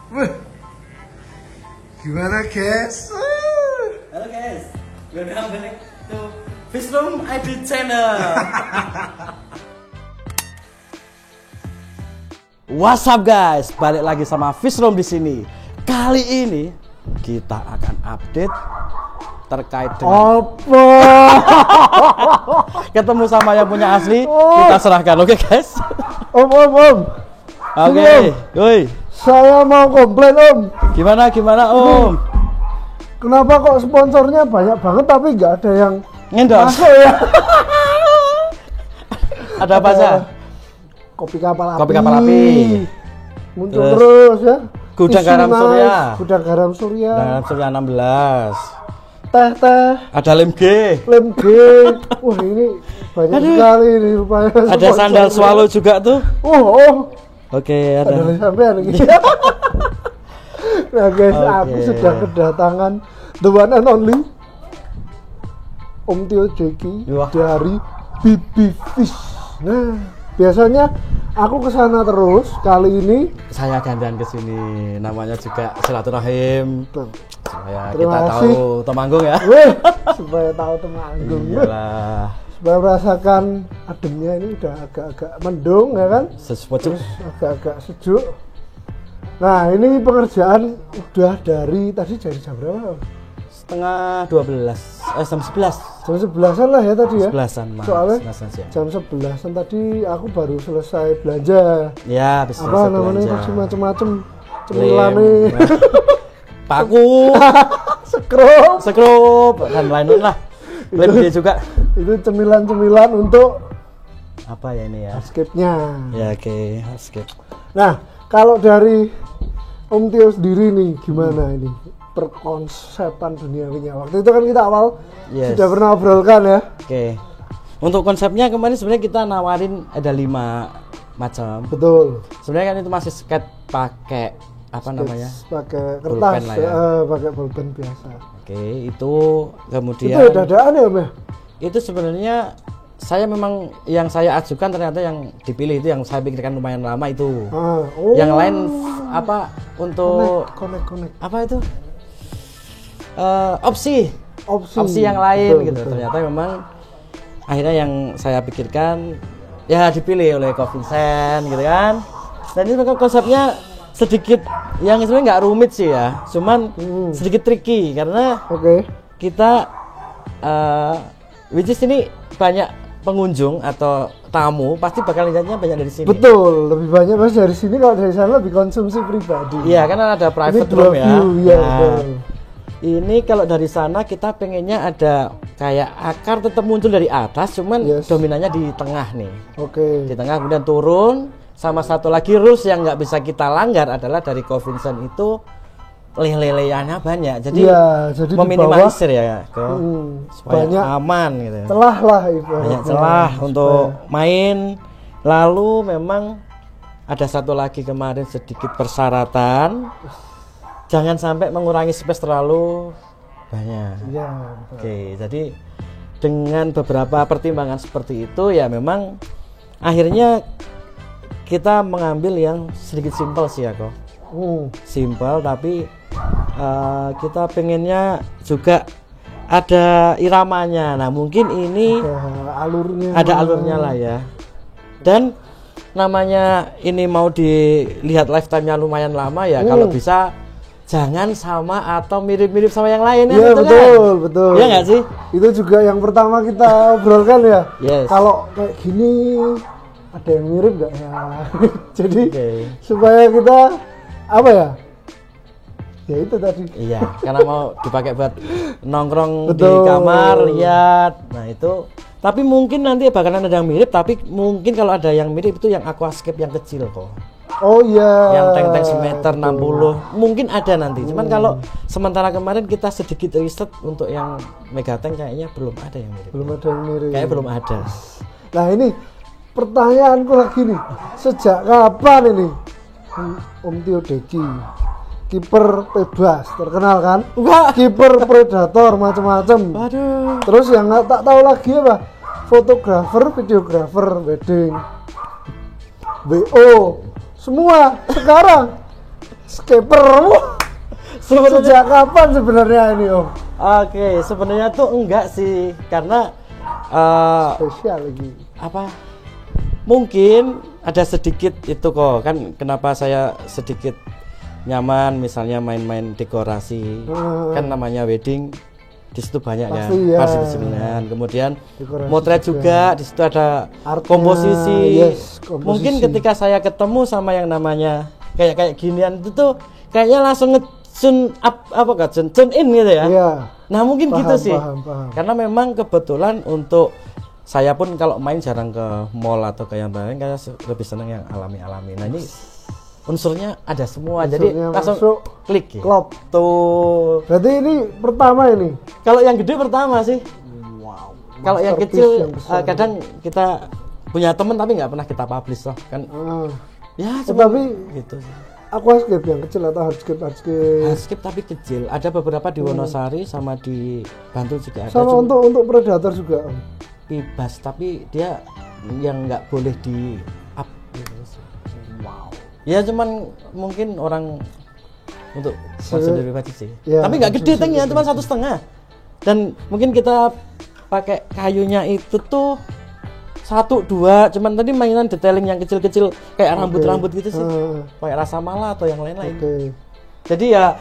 Wih. Gimana guys? Halo guys, welcome back to Fishroom ID Channel. What's up guys, balik lagi sama Fishroom di sini. Kali ini kita akan update terkait dengan ketemu sama yang punya asli. Kita serahkan, oke guys? Om. Oke, woi. Saya mau komplain om. Gimana om? Kenapa kok sponsornya banyak banget tapi nggak ada yang Ngendorse. masuk ya? Ada apa aja? Kopi kapal api. Kopi kapal api. Muncul terus ya. Gudang garam surya. Gudang garam surya. Garam surya 16. Teh. Ada lem G. Wah ini banyak sekali ini rupanya. Ada sandal swallow juga tuh. Oke, ada. Ada sampean lagi. Nah guys, aku sudah kedatangan the one and only Om Tio Jeki dari Bibi Fish. Nah, biasanya aku kesana terus. Kali ini saya gantian ke sini. Namanya juga silaturahim. Supaya Terima kita kasih. tahu Temanggung ya. Supaya tahu Temanggung. Iyalah. Supaya merasakan ademnya ini udah agak-agak mendung ya kan? Sesuatu. Agak-agak sejuk. Nah, ini pengerjaan udah dari jam berapa? Setengah 12. Jam 11. Jam 11-an lah ya tadi ya. 11-an mas. Soalnya 11-an siang. jam 11-an tadi aku baru selesai belanja. Ya, bisa Apa namanya belanja. masih macam-macam cemilane. Paku, sekrup dan lain-lain lah. Lebih juga. Itu cemilan-cemilan untuk Apa ya ini ya? escape-nya. Ya oke, escape. Nah, kalau dari Om Tio sendiri nih gimana ini perkonsepan duniawinya? Waktu itu kan kita awal sudah pernah obrolkan ya. Oke. Untuk konsepnya kemarin sebenarnya kita nawarin ada 5 macam. Betul. Sebenarnya kan itu masih skate pakai apa namanya? Pakai kertas, Pulpen lah ya. pakai pulpen biasa. Oke, itu kemudian Itu dadaan ya, Om ya? itu sebenarnya saya memang yang saya ajukan ternyata yang dipilih itu yang saya pikirkan lumayan lama itu. Yang lain apa untuk Connect. apa itu? Opsi yang lain gitu. Betul. Ternyata memang akhirnya yang saya pikirkan ya dipilih oleh Ko Vincent gitu kan. Dan ini memang konsepnya sedikit yang sebenarnya nggak rumit sih ya, cuman sedikit tricky karena kita which is ini banyak pengunjung atau tamu pasti bakal lihatnya banyak dari sini. Betul, lebih banyak mas dari sini, kalau dari sana lebih konsumsi pribadi. Iya, karena ada private room ya. Ini kalau dari sana kita pengennya ada kayak akar tetap muncul dari atas, cuman dominannya di tengah nih. Di tengah kemudian turun. Sama satu lagi rules yang nggak bisa kita langgar adalah dari Ko Vincent itu lele-leleannya banyak, jadi meminimalisir ya supaya banyak aman gitu. Celah lah banyak celah untuk main. Lalu memang ada satu lagi kemarin sedikit persyaratan, jangan sampai mengurangi space terlalu banyak. Oke, jadi dengan beberapa pertimbangan seperti itu ya memang akhirnya kita mengambil yang sedikit simpel sih ya kok. Simpel tapi kita pengennya juga ada iramanya. Nah mungkin ini ada alurnya lah ya. Dan namanya ini mau dilihat lifetime-nya lumayan lama ya. Kalau bisa jangan sama atau mirip-mirip sama yang lain ya. Betul. Iya nggak sih? Itu juga yang pertama kita obrolkan ya. Kalau kayak gini ada yang mirip nggak ya? Jadi supaya kita apa ya? Ya itu tadi. Iya, karena mau dipakai buat nongkrong di kamar, lihat. Nah itu. Tapi mungkin nanti bakalan ada yang mirip. Tapi mungkin kalau ada yang mirip itu yang aquascape yang kecil kok. Yang tank semeter 60 mungkin ada nanti. Cuman kalau sementara kemarin kita sedikit riset untuk yang mega tank kayaknya belum ada yang mirip. Kayaknya belum ada. Nah ini pertanyaanku lagi nih, sejak kapan ini Om Tio Jeki kiper bebas terkenal kan? Kiper predator macam-macam. Terus yang tak tahu lagi apa? Fotografer, videografer, wedding, WO, semua sekarang Skipper. Sejak kapan sebenarnya ini Om? Oke, sebenarnya tuh enggak sih, karena Spesial lagi. apa? Mungkin ada sedikit itu kok, kan kenapa saya sedikit nyaman misalnya main-main dekorasi. Kan namanya wedding, di situ banyak Pasti, kan, ya. pasti kesenian. Kemudian Dekorasi motret juga, di situ ada Artnya, komposisi. yes, komposisi. Mungkin ketika saya ketemu sama yang namanya kayak ginian itu tuh kayaknya langsung tune in gitu ya. Iya. Nah mungkin Paham, gitu sih, paham. karena memang kebetulan untuk saya pun kalau main jarang ke mall atau ke yang lain, karena lebih senang yang alami-alami. Nah ini unsurnya ada semua, jadi Unsurnya langsung masuk, klik ya. klop. Tuh. Berarti ini pertama ini. Kalau yang gede pertama sih. Wow. Kalau yang Masterpiece kecil yang besar. kadang kita punya temen tapi nggak pernah kita publish loh kan. Ya Tetapi gitu sih. aquascape yang kecil atau hardscape? Hardscape tapi kecil. Ada beberapa di Wonosari sama di Bantul juga ada. Sama Cuma untuk predator juga Om. bebas, tapi dia yang nggak boleh di up gitu sih. Wow. Ya cuman mungkin orang untuk konsumsi pribadi sih. Ya, Tapi nggak gede konsumsi tanknya, cuma 1,5. Dan mungkin kita pakai kayunya itu tuh 1, 2, cuman tadi mainan detailing yang kecil-kecil kayak rambut-rambut gitu sih. Kayak rasa mala atau yang lain-lain. Oke. Jadi ya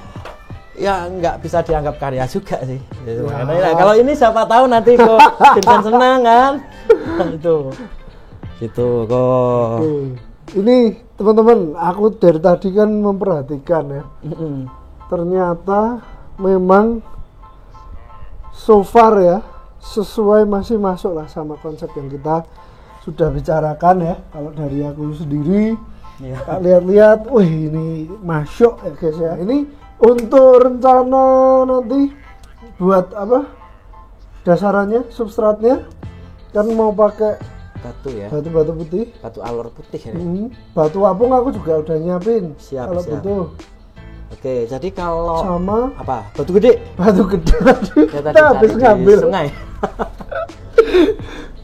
nggak bisa dianggap karya juga sih. Gitu. Ya. Karena kalau ini siapa tahu nanti kok Vincent senang kan. Itu. Gitu kok. Oke. Ini teman-teman, aku dari tadi kan memperhatikan ya. Ternyata memang so far ya sesuai, masih masuk lah sama konsep yang kita sudah bicarakan ya. Kalau dari aku sendiri, Iya. tak lihat-lihat, wih ini masuk ya guys ya. Ini untuk rencana nanti buat apa? Dasarannya, substratnya kan mau pakai Batu ya. batu-batu putih. Batu alor putih ya. Batu apung aku juga udah nyiapin. Siap, kalau siap. butuh. Oke, jadi kalau Sama apa? Batu gede. batu gede tadi. Ya tadi Kita habis cari di ngambil. sungai.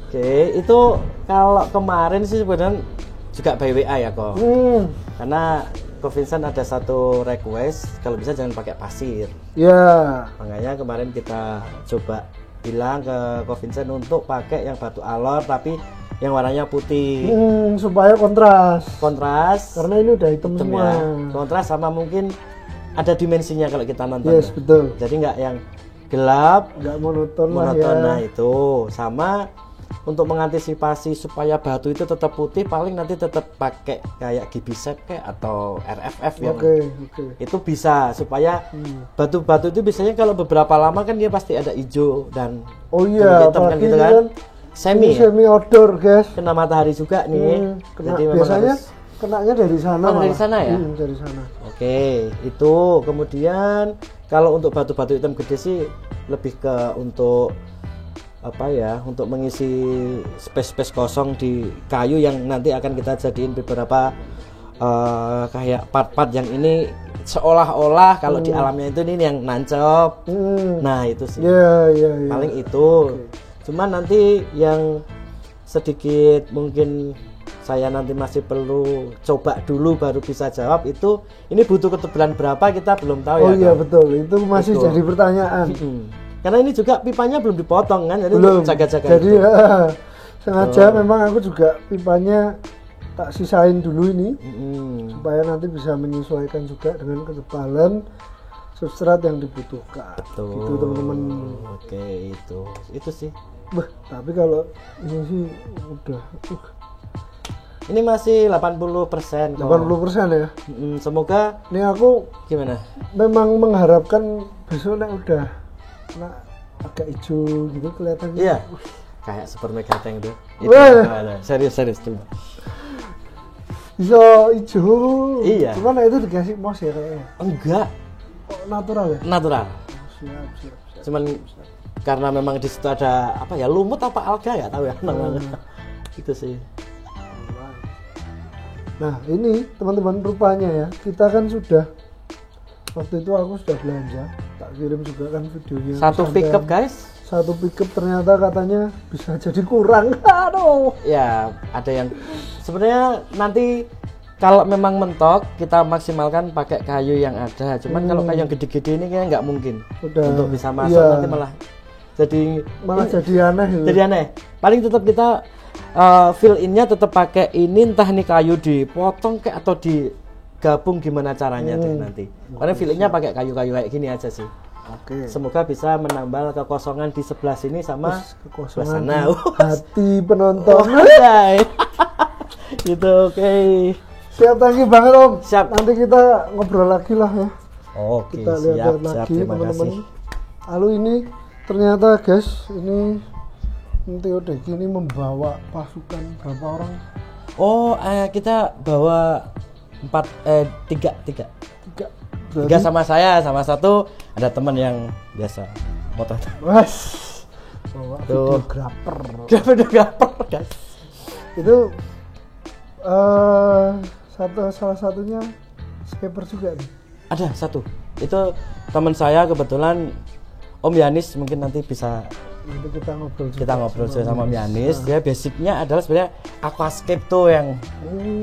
Oke, itu kalau kemarin sih sebenarnya juga by WA ya kok. Karena Ko Vincent ada satu request kalau bisa jangan pakai pasir. Ya. Makanya kemarin kita coba bilang ke Ko Vincent untuk pakai yang batu alor tapi yang warnanya putih. Supaya kontras. Kontras. Karena ini udah hitam hitam semua. ya. Kontras sama mungkin ada dimensinya kalau kita nonton. Yes, betul. Jadi nggak yang gelap, Nggak monoton lah monoton. ya. Nah itu sama untuk mengantisipasi supaya batu itu tetap putih, paling nanti tetap pakai kayak Gibisep kayak atau RFF yang Oke. itu bisa supaya batu-batu itu biasanya kalau beberapa lama kan dia pasti ada hijau dan Oh iya, hitam kan apalagi gitu ini kan. Semi ini ya? semi outdoor, guys. Kena matahari juga nih. Kena, Jadi memang biasanya harus- kenanya dari sana. Oh, dari malah. sana ya? Dari sana. Oke, itu kemudian kalau untuk batu-batu hitam gede sih lebih ke untuk apa ya, untuk mengisi space-space kosong di kayu yang nanti akan kita jadiin beberapa kayak part-part yang ini seolah-olah kalau di alamnya itu ini yang nancep. Nah itu sih Iya. paling itu. Cuman nanti yang sedikit mungkin saya nanti masih perlu coba dulu baru bisa jawab itu, ini butuh ketebalan berapa kita belum tahu ya. Oh iya Kak? betul, itu masih Betul. jadi pertanyaan. Karena ini juga pipanya belum dipotong kan, jadi Belum. jaga-jaga Jadi itu. sengaja memang aku juga pipanya tak sisain dulu ini supaya nanti bisa menyesuaikan juga dengan ketebalan substrat yang dibutuhkan. Betul. Gitu teman-teman. Oke, itu sih. Bah, tapi kalau ini sih udah Ini masih 80% kok. 80% ya. Semoga Ini aku gimana? memang mengharapkan besok nek udah agak hijau gitu kelihatan. Iya. Kayak Super Mega Tank tuh. Itu Wah. gimana? Serius coba. Bisa hijau. Iya. Cuman nek itu dikasih moss ya kayaknya. Enggak, Kok natural ya? natural. Siap. Cuman karena memang di situ ada apa ya, lumut apa alga ya tahu ya namanya. Itu sih. Nah ini teman-teman rupanya ya, kita kan sudah waktu itu aku sudah belanja, tak kirim juga kan videonya. Satu sampai pickup guys. Satu pickup ternyata katanya bisa jadi kurang. Aduh. Ya ada yang sebenarnya nanti kalau memang mentok kita maksimalkan pakai kayu yang ada. Cuman kalau kayu yang gede-gede ini kayaknya nggak mungkin untuk bisa masuk, nanti malah jadi aneh. Jadi aneh. Paling tetap kita fill innya tetap pakai ini, entah ini kayu dipotong kayak atau digabung, gimana caranya deh nanti. Karena fill innya pakai kayu-kayu kayak gini aja sih. Oke. Semoga bisa menambal kekosongan di sebelah sini sama sebelah sana. Hati penonton. Gitu, oke. Siap, thank you banget Om. Siap. Nanti kita ngobrol lagi lah ya. Oke, Kita lihat lagi teman-teman. Lalu ini ternyata guys, ini Tio Deki ini membawa pasukan berapa orang? Oh, kita bawa tiga sama saya, sama satu ada teman yang biasa motor. Mas, bawa videografer guys. Itu salah satunya skaper juga nih. Ada satu. Itu teman saya kebetulan Om Yanis, mungkin nanti bisa nanti kita ngobrol juga sama Om Yanis. Dia basicnya adalah sebenarnya aquascape tuh yang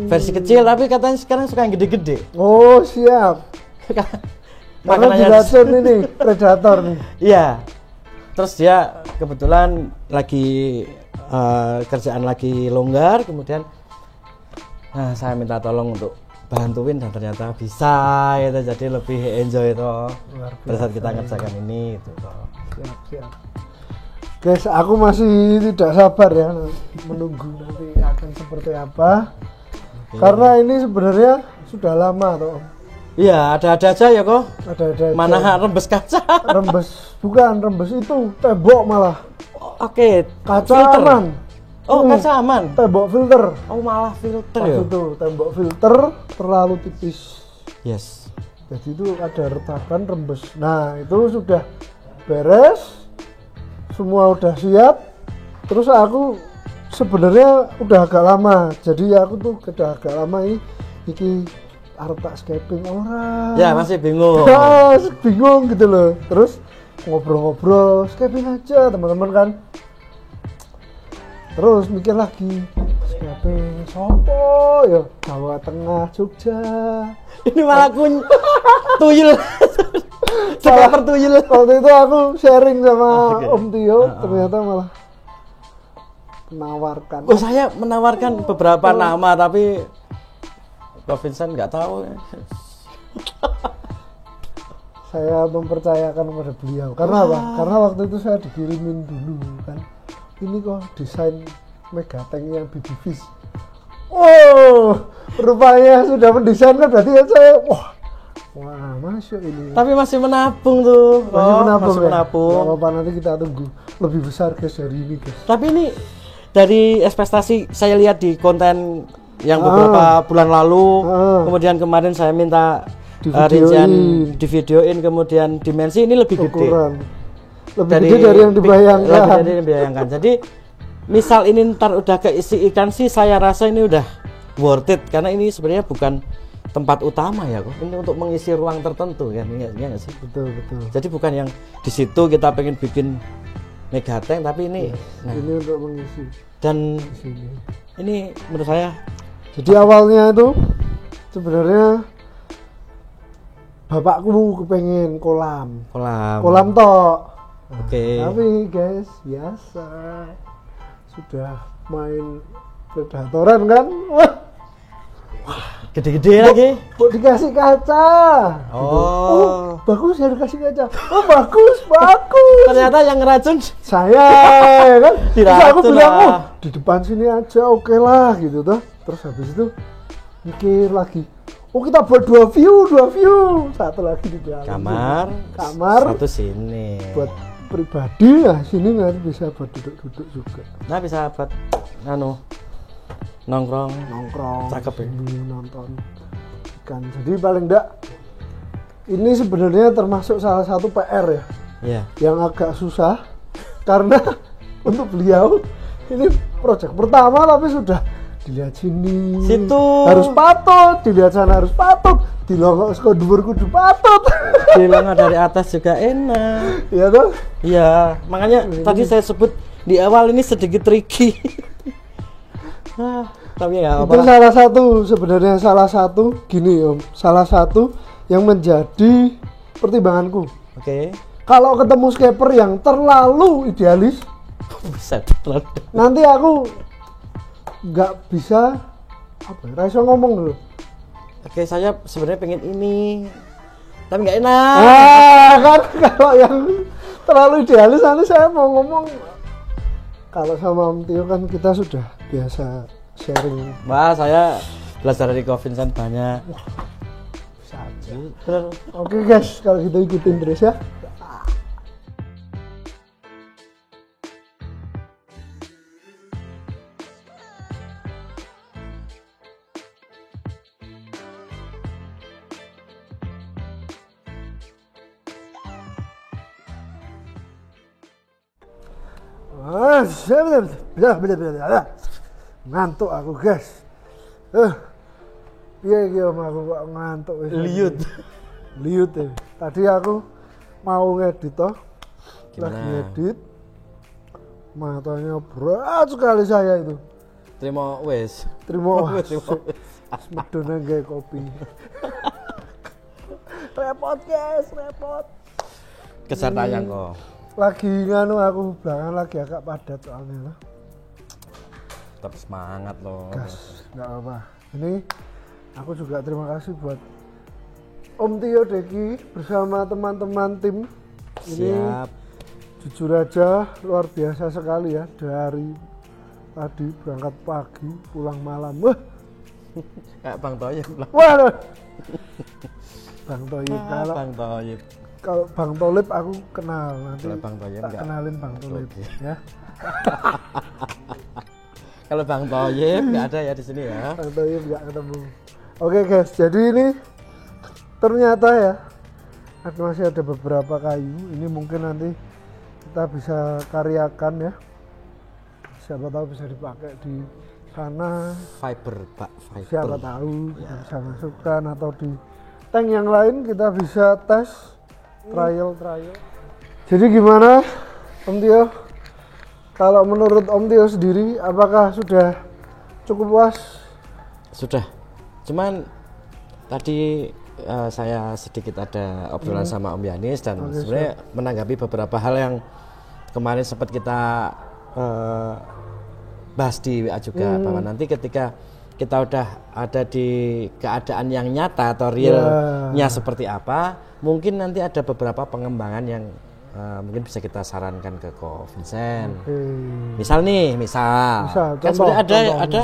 versi kecil, tapi katanya sekarang suka yang gede-gede. Oh siap. Karena diracun ini predator nih. Iya. Terus dia kebetulan lagi kerjaan lagi longgar, kemudian saya minta tolong untuk bantuin dan ternyata bisa gitu, jadi lebih enjoy itu pada saat kita ngerjakan ini itu. Siap. Guys, aku masih tidak sabar ya menunggu nanti akan seperti apa. Karena ini sebenarnya sudah lama toh. Iya, ada-ada aja ya kok. Ada-ada. Mana rembes kaca? Rembes itu tembok malah. Oke, kaca filter. Aman. Oh, kaca aman. Tembok filter. Oh, malah filter ya. Itu tembok filter terlalu tipis. Yes. Jadi itu ada retakan rembes. Nah, itu sudah beres. Semua udah siap. Terus aku sebenarnya udah agak lama. Jadi aku tuh udah agak lama iki arep tak scaping orang. Ya, masih bingung. Bingung gitu loh. Terus ngobrol-ngobrol, scaping aja teman-teman kan. Terus mikir lagi, scaping sopo ya, Jawa Tengah, Jogja. Ini malah tuyul. Scaper tuyul. Waktu itu aku sharing sama Om Tio, ternyata malah menawarkan. Oh, saya menawarkan beberapa nama, tapi Pak Vincent nggak tahu. Saya mempercayakan kepada beliau. Karena apa? Karena waktu itu saya dikirimin dulu kan. Ini kok desain Megatank yang baby fish. Oh, rupanya sudah mendesain kan, berarti kan saya wah masuk ini. Tapi masih menabung tuh. Masih menabung. Menabung. Apa nanti kita tunggu lebih besar guys dari ini guys. Tapi ini dari ekspektasi saya lihat di konten yang beberapa bulan lalu, kemudian kemarin saya minta rincian di videoin, kemudian dimensi ini lebih ukuran. Lebih gede dari yang dibayangkan. Jadi misal ini ntar udah keisi ikan sih, saya rasa ini udah worth it, karena ini sebenarnya bukan tempat utama ya kok. Ini untuk mengisi ruang tertentu kan, ya nggak sih? Betul. Jadi bukan yang di situ kita pengen bikin Megatank, tapi ini ini untuk mengisi. Dan ini menurut saya, jadi awalnya itu sebenarnya bapakku kepengen kolam toh. Oke. Tapi guys, biasa sudah main predatoran kan, wah gede-gede lagi. Kok dikasih kaca? Oh, bagus ya dikasih kaca. Oh, bagus. Ternyata yang ngeracun saya ya kan. Terus aku bilang, di depan sini aja, oke lah gitu toh. Terus habis itu mikir lagi. Oh, kita buat dua view. Satu lagi di dalam kamar. Satu sini. Buat pribadi lah, sini nanti bisa buat duduk-duduk juga. Nah, bisa buat nongkrong cakep ya, nonton ikan. Jadi paling enggak ini sebenarnya termasuk salah satu PR ya. Yang agak susah karena untuk beliau ini proyek pertama, tapi sudah dilihat sini situ harus patut, dilihat sana harus patut, dilongok saka dhuwur kudu patut. Dilongok dari atas juga enak. Iya toh? Iya, makanya tadi saya sebut di awal ini sedikit tricky. Tapi nggak Itu apa. salah satu sebenarnya gini Om, salah satu yang menjadi pertimbanganku. Oke. Kalau ketemu skaper yang terlalu idealis, Buset. nanti aku nggak bisa raiso ngomong dulu. Oke, saya sebenarnya pengen ini, tapi nggak enak. Kan kalau yang terlalu idealis nanti saya mau ngomong. Kalau sama Om Tio kan kita sudah biasa sharing. Wah, saya belajar dari Ko Vincent banyak. Saja. Bener. Oke guys, kalau gitu ikutin terus ya. Ngantuk aku guys. Iya Om, aku kok ngantuk. Liut ya. Tadi aku mau ngedit toh. Lagi ngedit. Matanya berat sekali saya itu. Terima wes. Terima Terima wes. medone nggae kopi. Repot guys, repot. Kejar tayang kok. Lagi nganu aku belakangan lagi agak padat soalnya lah. Tetap semangat loh. Gas, nggak apa. Ini aku juga terima kasih buat Om Tio Deki bersama teman-teman tim. Ini Siap. jujur aja luar biasa sekali ya, dari tadi berangkat pagi pulang malam. Wah, Kayak Bang Toyib lah. waduh. Bang Toyib Bang Toyib. kalau Bang Tolib aku kenal, nanti Kalau Bang Toyib tak enggak. kenalin Bang Tolib Oke. ya. Kalau Bang Toyib nggak ada ya di sini ya. Bang Toyib nggak ketemu. Oke guys, jadi ini ternyata ya masih ada beberapa kayu. Ini mungkin nanti kita bisa karyakan ya. Siapa tahu bisa dipakai di sana. Fiber, Pak. Fiber. Siapa tahu kita bisa masukkan, atau di tank yang lain kita bisa tes trial. Jadi gimana Om Tio? Kalau menurut Om Tio sendiri, apakah sudah cukup puas? Sudah. Cuman tadi saya sedikit ada obrolan sama Om Yanis dan Oke, sebenarnya menanggapi beberapa hal yang kemarin sempat kita bahas di WA juga, bahwa nanti ketika kita udah ada di keadaan yang nyata atau realnya seperti apa, mungkin nanti ada beberapa pengembangan yang mungkin bisa kita sarankan ke Ko Vincent. Misal Misal, kan contoh, sebenarnya ada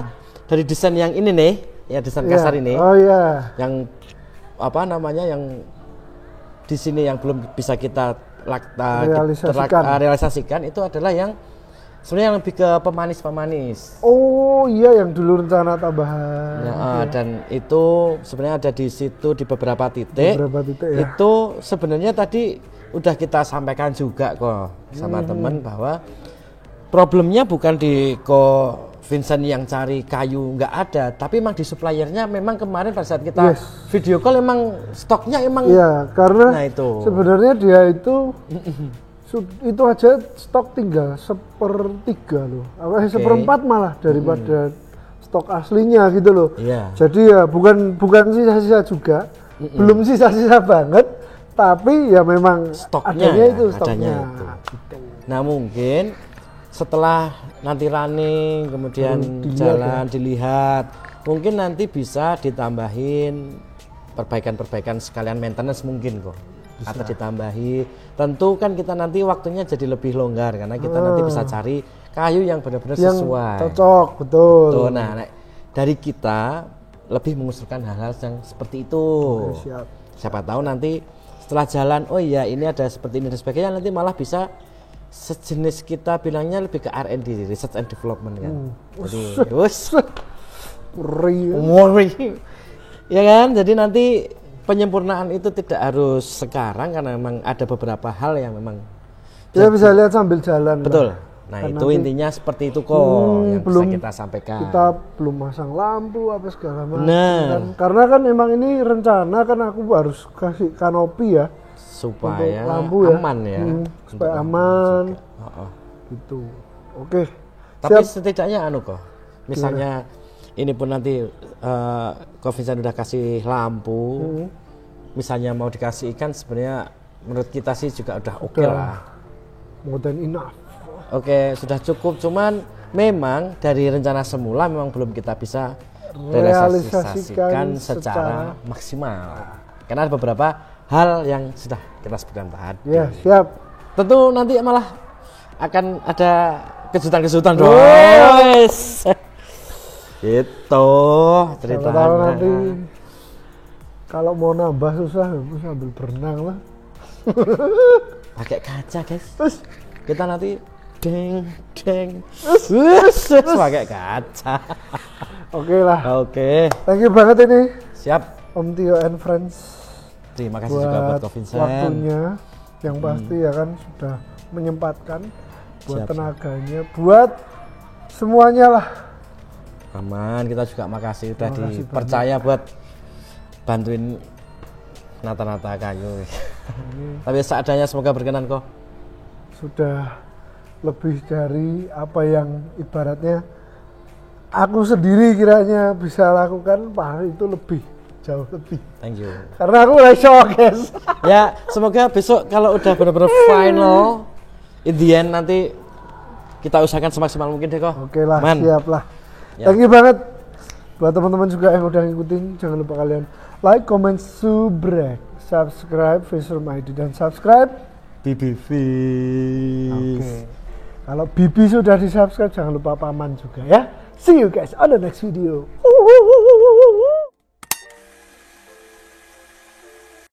dari desain yang ini nih, ya desain kasar ini. Oh iya. Yang apa namanya, yang di sini yang belum bisa kita realisasikan itu adalah yang sebenarnya yang lebih ke pemanis. Oh iya, yang dulu rencana tambahan. Ya, dan itu sebenarnya ada di situ di beberapa titik. Ya. Itu sebenarnya tadi udah kita sampaikan juga kok sama teman, bahwa problemnya bukan di Ko Vincent yang cari kayu nggak ada, tapi memang di suppliernya memang kemarin pada saat kita video call emang stoknya emang. Iya, karena nah itu sebenarnya dia itu aja stok tinggal 1/3 loh, apa 1/4 malah daripada stok aslinya gitu loh. Iya. Jadi ya bukan sisa-sisa juga, belum sisa-sisa banget, tapi ya memang stoknya adanya ya, itu stoknya. itu. Nah mungkin setelah nanti running kemudian dilihat, mungkin nanti bisa ditambahin perbaikan sekalian maintenance mungkin kok. Bisa. Atau ditambahi, tentu kan kita nanti waktunya jadi lebih longgar karena kita nanti bisa cari kayu yang benar-benar sesuai, cocok, betul. Tuh, nah dari kita lebih mengusulkan hal-hal yang seperti itu. Siap. Siapa tahu nanti setelah jalan, oh iya ini ada seperti ini dan sebagainya, nanti malah bisa sejenis kita bilangnya lebih ke R&D, research and development kan. Jadi worry. Ya kan, jadi nanti penyempurnaan itu tidak harus sekarang karena memang ada beberapa hal yang memang kita bisa lihat sambil jalan. Betul. Nah kan itu intinya seperti itu kok yang belum bisa kita sampaikan. Kita belum masang lampu apa segala macam. Nah, karena kan memang ini rencana kan aku harus kasih kanopi ya supaya lampu aman ya. Supaya aman. Gitu. Oke. Tapi setidaknya kok. Misalnya ini pun nanti Ko Vincent udah kasih lampu, misalnya mau dikasih ikan, sebenarnya menurut kita sih juga udah oke lah. More than enough. Oke, sudah cukup. Cuman memang dari rencana semula memang belum kita bisa realisasikan secara maksimal. Karena ada beberapa hal yang sudah kita sebutkan tadi. Ya, siap. Tentu nanti malah akan ada kejutan-kejutan dong. Gitu ceritanya. Nanti kalau mau nambah susah, sambil berenang lah. Pakai kaca, guys. Terus Kita nanti deng pakai kaca. Oke lah. Oke. Thank you banget ini Siap. Om Tio and Friends. Terima kasih juga buat Ko Vincent. Waktunya yang pasti ya kan sudah menyempatkan buat Siap. tenaganya, buat semuanya lah. Aman, kita juga makasih udah Makasih dipercaya buat bantuin nata-nata kayu. Tapi seadanya semoga berkenan kok. Sudah lebih dari apa yang ibaratnya aku sendiri kiranya bisa lakukan, itu lebih, jauh lebih. Thank you. Karena aku udah shock, guys. Ya, semoga besok kalau udah benar-benar final, in the end nanti kita usahakan semaksimal mungkin deh kok. Oke lah, Man. siap lah. Ya. Thank you banget buat teman-teman juga yang udah ngikutin. Jangan lupa kalian like, comment, subrek, subscribe Facesroom ID dan subscribe BBV. Oke. Kalau Bibi sudah di subscribe, jangan lupa paman juga ya. See you guys on the next video.